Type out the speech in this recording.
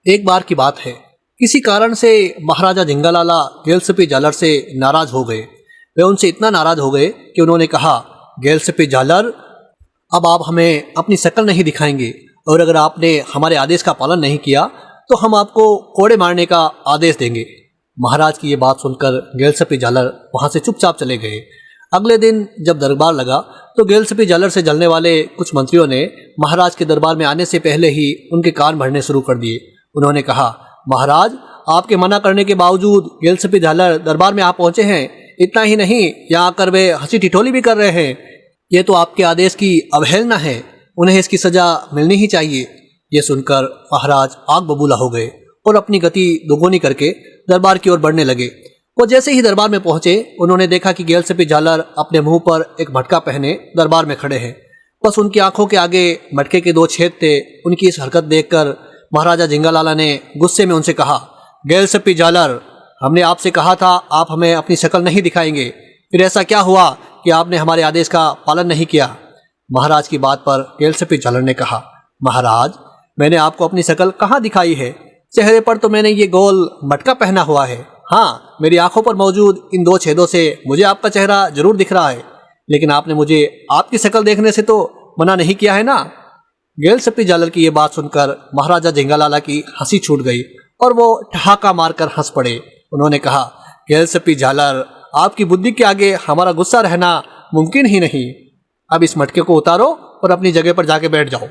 एक बार की बात है, किसी कारण से महाराजा जिंगालाला गेलसपी जालर से नाराज हो गए। वे उनसे इतना नाराज हो गए कि उन्होंने कहा, गेलसपी जालर, अब आप हमें अपनी शक्ल नहीं दिखाएंगे और अगर आपने हमारे आदेश का पालन नहीं किया तो हम आपको कोड़े मारने का आदेश देंगे। महाराज की ये बात सुनकर गेलसपी जालर वहाँ से चुपचाप चले गए। अगले दिन जब दरबार लगा तो गेलसपी जालर से जलने वाले कुछ मंत्रियों ने महाराज के दरबार में आने से पहले ही उनके कान भरने शुरू कर दिए। उन्होंने कहा, महाराज, आपके मना करने के बावजूद गेलसपी जालर दरबार में आ पहुंचे हैं। इतना ही नहीं, यहाँ आकर वे हंसी ठिठोली भी कर रहे हैं। ये तो आपके आदेश की अवहेलना है, उन्हें इसकी सजा मिलनी ही चाहिए। ये सुनकर महाराज आग बबूला हो गए और अपनी गति दोगुनी करके दरबार की ओर बढ़ने लगे। वो जैसे ही दरबार में पहुंचे, उन्होंने देखा कि गेलसपी जालर अपने मुंह पर एक मटका पहने दरबार में खड़े हैं। बस उनकी आंखों के आगे मटके के 2 छेद थे। उनकी इस हरकत देखकर महाराजा जिंगालाला ने गुस्से में उनसे कहा, गेलसपी जालर, हमने आपसे कहा था आप हमें अपनी शक्ल नहीं दिखाएंगे, फिर ऐसा क्या हुआ कि आपने हमारे आदेश का पालन नहीं किया। महाराज की बात पर गेलसपी जालर ने कहा, महाराज, मैंने आपको अपनी शक्ल कहाँ दिखाई है? चेहरे पर तो मैंने ये गोल मटका पहना हुआ है। हाँ, मेरी आंखों पर मौजूद इन 2 छेदों से मुझे आपका चेहरा जरूर दिख रहा है, लेकिन आपने मुझे आपकी शक्ल देखने से तो मना नहीं किया है ना। गेलसपी जालर की ये बात सुनकर महाराजा जिंगालाला की हंसी छूट गई और वो ठहाका मारकर हंस पड़े। उन्होंने कहा, गेलसपी जालर, आपकी बुद्धि के आगे हमारा गुस्सा रहना मुमकिन ही नहीं। अब इस मटके को उतारो और अपनी जगह पर जाके बैठ जाओ।